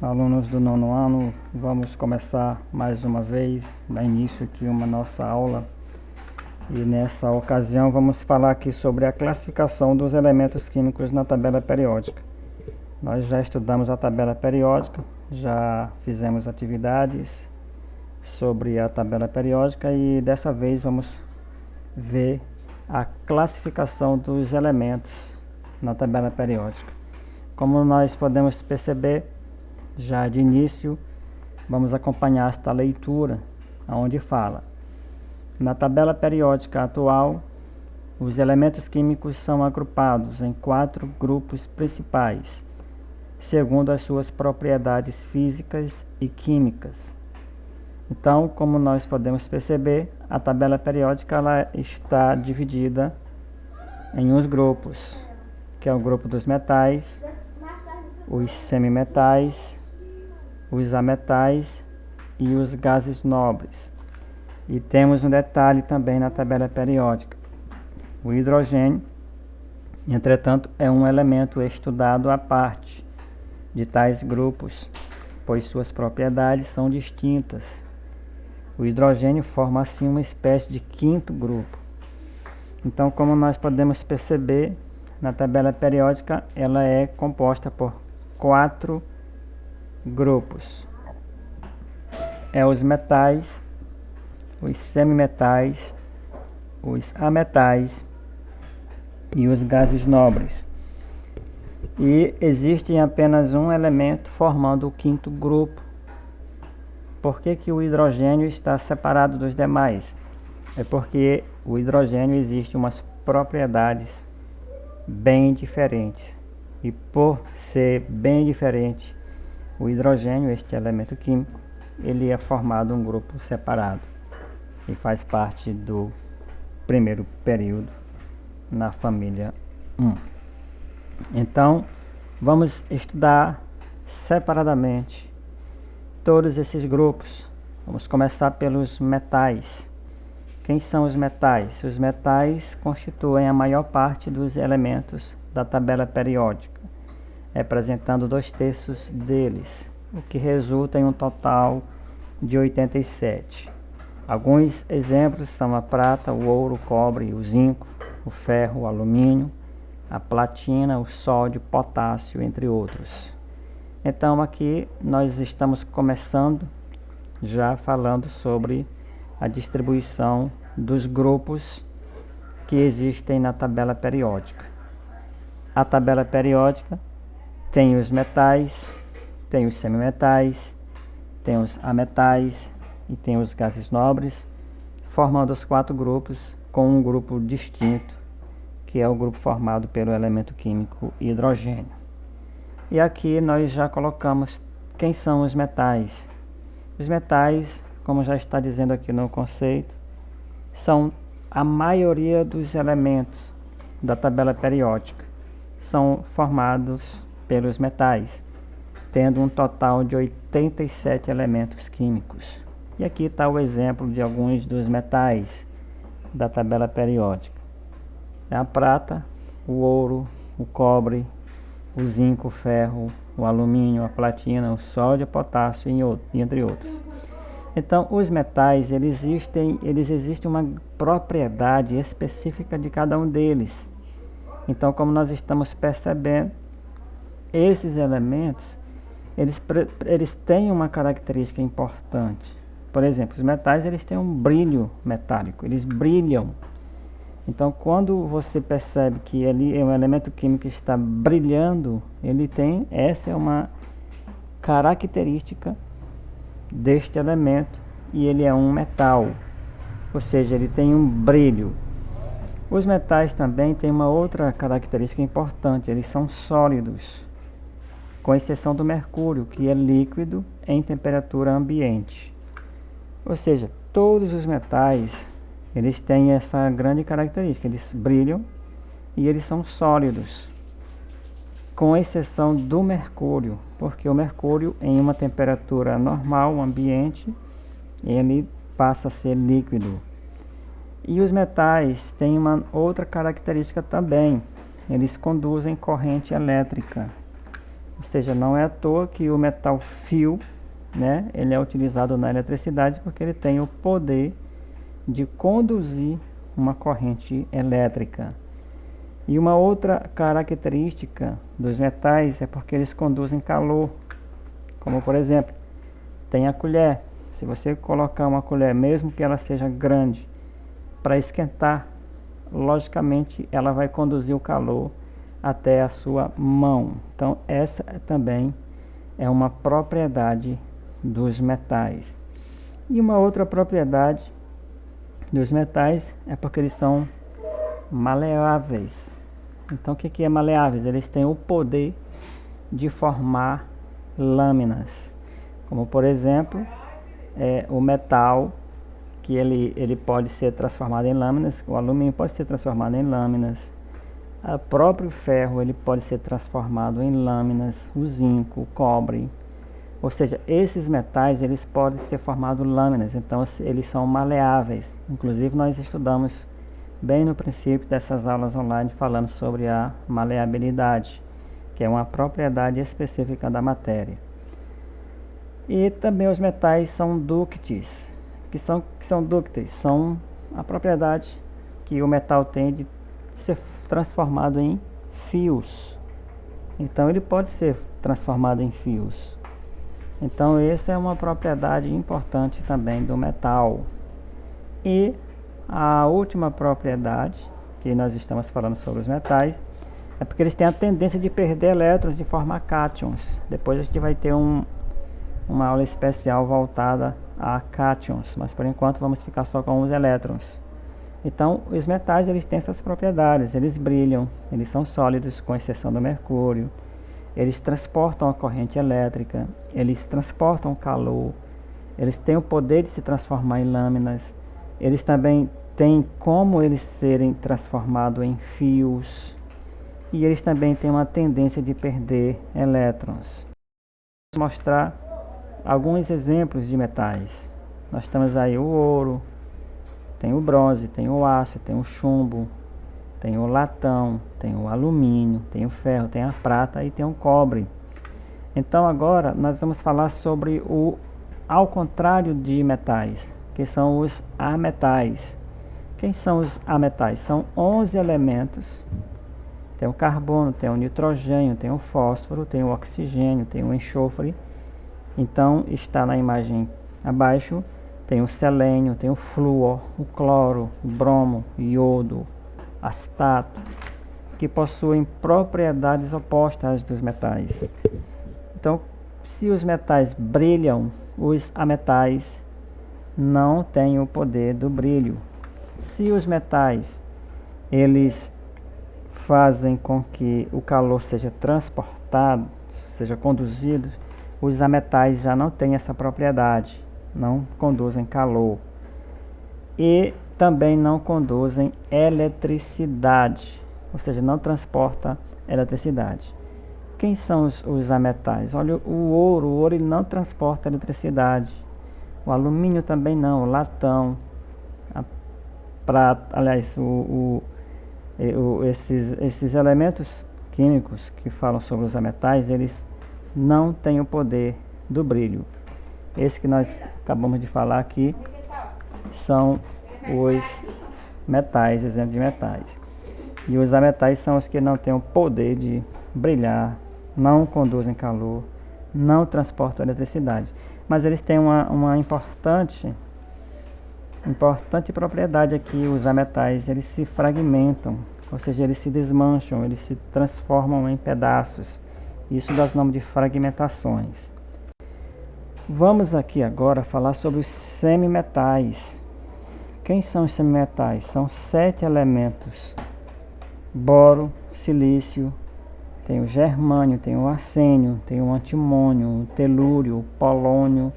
Alunos do nono ano, vamos começar mais uma vez, dar início aqui uma nossa aula. E nessa ocasião vamos falar aqui sobre a classificação dos elementos químicos na tabela periódica. Nós já estudamos a tabela periódica, já fizemos atividades sobre a tabela periódica e dessa vez vamos ver a classificação dos elementos na tabela periódica. Como nós podemos perceber, já de início, vamos acompanhar esta leitura, onde fala: na tabela periódica atual, os elementos químicos são agrupados em 4 grupos principais, segundo as suas propriedades físicas e químicas. Então, como nós podemos perceber, a tabela periódica ela está dividida em uns grupos, que é o grupo dos metais, os semimetais, os ametais e os gases nobres. E temos um detalhe também na tabela periódica: o hidrogênio, entretanto, é um elemento estudado à parte de tais grupos, pois suas propriedades são distintas. O hidrogênio forma assim uma espécie de 5º grupo. Então, como nós podemos perceber, na tabela periódica ela é composta por 4 grupos. Os metais, os semimetais, os ametais e os gases nobres. E existe apenas um elemento formando o 5º grupo. Por que o hidrogênio está separado dos demais? É porque o hidrogênio existe umas propriedades bem diferentes. E por ser bem diferente, o hidrogênio, este elemento químico, ele é formado um grupo separado e faz parte do primeiro período na família 1. Então, vamos estudar separadamente todos esses grupos. Vamos começar pelos metais. Quem são os metais? Os metais constituem a maior parte dos elementos da tabela periódica, representando 2/3 deles, o que resulta em um total de 87. Alguns exemplos são a prata, o ouro, o cobre, o zinco, o ferro, o alumínio, a platina, o sódio, o potássio, entre outros. Então aqui nós estamos começando já falando sobre a distribuição dos grupos que existem na tabela periódica. A tabela periódica tem os metais, tem os semimetais, tem os ametais e tem os gases nobres, formando os 4 grupos com um grupo distinto, que é o grupo formado pelo elemento químico hidrogênio. E aqui nós já colocamos quem são os metais. Os metais, como já está dizendo aqui no conceito, são a maioria dos elementos da tabela periódica. São formados pelos metais, tendo um total de 87 elementos químicos. E aqui está o exemplo de alguns dos metais da tabela periódica: a prata, o ouro, o cobre, o zinco, o ferro, o alumínio, a platina, o sódio, o potássio e entre outros. Então, os metais, eles existem uma propriedade específica de cada um deles. Então, como nós estamos percebendo, esses elementos, eles têm uma característica importante. Por exemplo, os metais, eles têm um brilho metálico, eles brilham. Então, quando você percebe que ele é um elemento químico que está brilhando, essa é uma característica deste elemento, e ele é um metal, ou seja, ele tem um brilho. Os metais também têm uma outra característica importante: eles são sólidos, com exceção do mercúrio, que é líquido em temperatura ambiente. Ou seja, todos os metais, eles têm essa grande característica: eles brilham e eles são sólidos, com exceção do mercúrio, porque o mercúrio, em uma temperatura normal, ambiente, ele passa a ser líquido. E os metais têm uma outra característica também: eles conduzem corrente elétrica. Ou seja, não é à toa que o metal fio, né, ele é utilizado na eletricidade porque ele tem o poder de conduzir uma corrente elétrica. E uma outra característica dos metais é porque eles conduzem calor. Como por exemplo, tem a colher. Se você colocar uma colher, mesmo que ela seja grande, para esquentar, logicamente ela vai conduzir o calor até a sua mão. Então essa também é uma propriedade dos metais. E uma outra propriedade dos metais é porque eles são maleáveis. Então o que é maleáveis? Eles têm o poder de formar lâminas, como por exemplo o metal, que ele pode ser transformado em lâminas. O alumínio pode ser transformado em lâminas, o próprio ferro ele pode ser transformado em lâminas, o zinco, o cobre. Ou seja, esses metais eles podem ser formados lâminas, então eles são maleáveis. Inclusive nós estudamos bem no princípio dessas aulas online falando sobre a maleabilidade, que é uma propriedade específica da matéria. E também os metais são dúcteis. Que são dúcteis? São a propriedade que o metal tem de ser transformado em fios. Então ele pode ser transformado em fios. Então essa é uma propriedade importante também do metal. E a última propriedade que nós estamos falando sobre os metais é porque eles têm a tendência de perder elétrons e formar cátions. Depois a gente vai ter uma aula especial voltada a cátions, mas por enquanto vamos ficar só com os elétrons. Então os metais eles têm essas propriedades, eles brilham, eles são sólidos com exceção do mercúrio, eles transportam a corrente elétrica, eles transportam o calor, eles têm o poder de se transformar em lâminas, eles também têm como eles serem transformados em fios, e eles também têm uma tendência de perder elétrons. Vou mostrar alguns exemplos de metais. Nós temos aí o ouro, tem o bronze, tem o aço, tem o chumbo, tem o latão, tem o alumínio, tem o ferro, tem a prata e tem o cobre. Então agora nós vamos falar sobre o ao contrário de metais, que são os ametais. Quem são os ametais? São 11 elementos. Tem o carbono, tem o nitrogênio, tem o fósforo, tem o oxigênio, tem o enxofre. Então está na imagem abaixo, tem o selênio, tem o flúor, o cloro, o bromo, o iodo, astato, que possuem propriedades opostas dos metais. Então, se os metais brilham, os ametais não têm o poder do brilho. Se os metais eles fazem com que o calor seja transportado, seja conduzido, os ametais já não têm essa propriedade, não conduzem calor e também não conduzem eletricidade, ou seja, não transporta eletricidade. Quem são os ametais? Olha, o ouro ele não transporta eletricidade, o alumínio também não, o latão, a prata, aliás, esses elementos químicos que falam sobre os ametais, eles não têm o poder do brilho. Esse que nós acabamos de falar aqui são os metais, exemplo de metais. E os ametais são os que não têm o poder de brilhar, não conduzem calor, não transportam eletricidade. Mas eles têm uma importante propriedade aqui. Os ametais eles se fragmentam, ou seja, eles se desmancham, eles se transformam em pedaços. Isso dá o nome de fragmentações. Vamos aqui agora falar sobre os semimetais. Quem são os semimetais? São 7 elementos: boro, silício, tem o germânio, tem o arsênio, tem o antimônio, o telúrio, o polônio,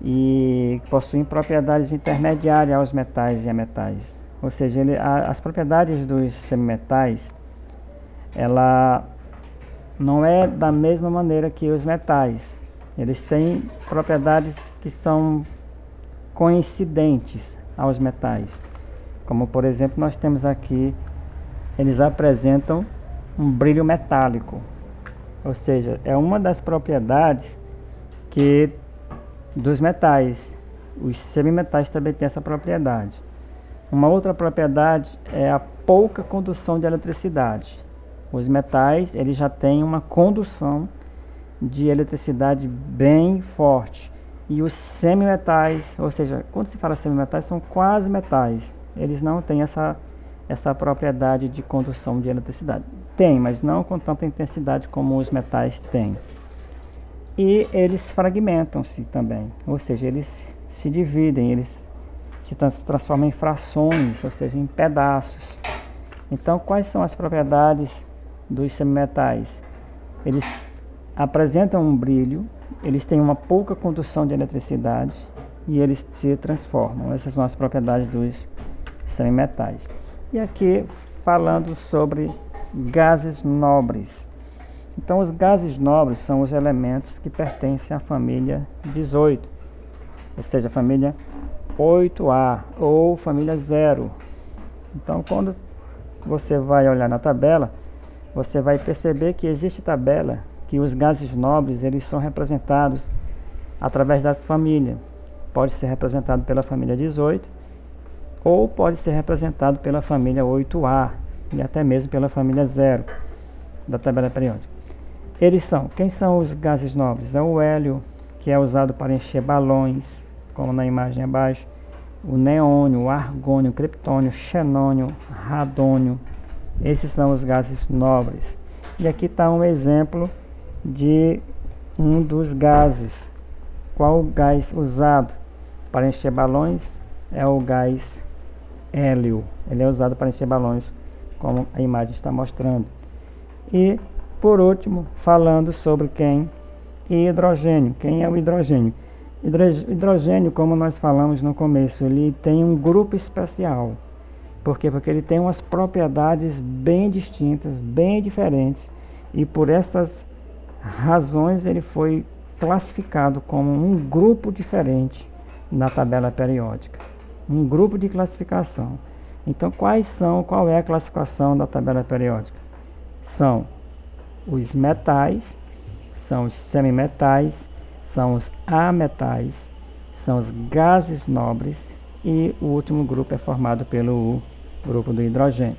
e possuem propriedades intermediárias aos metais e ametais. Ou seja, as propriedades dos semimetais, ela não é da mesma maneira que os metais. Eles têm propriedades que são coincidentes aos metais. Como por exemplo, nós temos aqui, eles apresentam um brilho metálico. ou seja, é uma das propriedades que dos metais. Os semimetais também têm essa propriedade. Uma outra propriedade é a pouca condução de eletricidade. Os metais, eles já têm uma condução de eletricidade bem forte. E os semimetais, ou seja, quando se fala semimetais, são quase metais. Eles não têm essa propriedade de condução de eletricidade. Tem, mas não com tanta intensidade como os metais têm. E eles fragmentam-se também, ou seja, eles se dividem, eles se transformam em frações, ou seja, em pedaços. Então, quais são as propriedades dos semimetais? Eles apresentam um brilho, eles têm uma pouca condução de eletricidade e eles se transformam. Essas são as propriedades dos semimetais. E aqui falando sobre gases nobres. Então, os gases nobres são os elementos que pertencem à família 18, ou seja, a família 8A ou família 0. Então, quando você vai olhar na tabela, você vai perceber que existe tabela que os gases nobres eles são representados através das famílias. Pode ser representado pela família 18 ou pode ser representado pela família 8A e até mesmo pela família 0 da tabela periódica. Quem são os gases nobres? É o hélio, que é usado para encher balões, como na imagem abaixo, o neônio, o argônio, o criptônio, o xenônio, radônio. Esses são os gases nobres. E aqui está um exemplo de um dos gases. Qual o gás usado para encher balões? É o gás hélio. Ele é usado para encher balões, como a imagem está mostrando. E, por último, falando sobre hidrogênio. Quem é o hidrogênio? Hidrogênio, como nós falamos no começo, ele tem um grupo especial. Por quê? Porque ele tem umas propriedades bem distintas, bem diferentes. E por essas razões ele foi classificado como um grupo diferente na tabela periódica. Um grupo de classificação. Então, qual é a classificação da tabela periódica? São os metais, são os semimetais, são os ametais, são os gases nobres e o último grupo é formado pelo grupo do hidrogênio.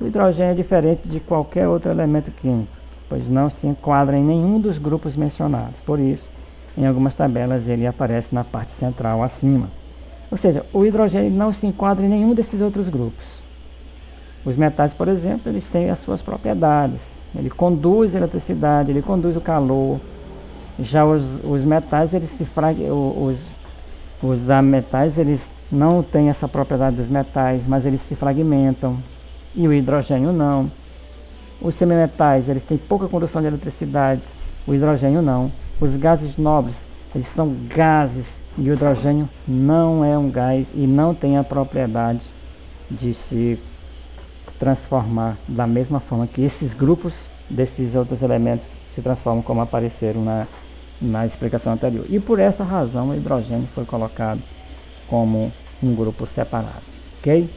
O hidrogênio é diferente de qualquer outro elemento químico, pois não se enquadra em nenhum dos grupos mencionados. Por isso, em algumas tabelas ele aparece na parte central acima. Ou seja, o hidrogênio não se enquadra em nenhum desses outros grupos. Os metais, por exemplo, eles têm as suas propriedades. Ele conduz a eletricidade, ele conduz o calor. Já os metais, os ametais, eles não têm essa propriedade dos metais, mas eles se fragmentam. E o hidrogênio não. Os semimetais, eles têm pouca condução de eletricidade, o hidrogênio não. Os gases nobres, eles são gases e o hidrogênio não é um gás e não tem a propriedade de se transformar da mesma forma que esses grupos desses outros elementos se transformam, como apareceram na explicação anterior. E por essa razão o hidrogênio foi colocado como um grupo separado, ok?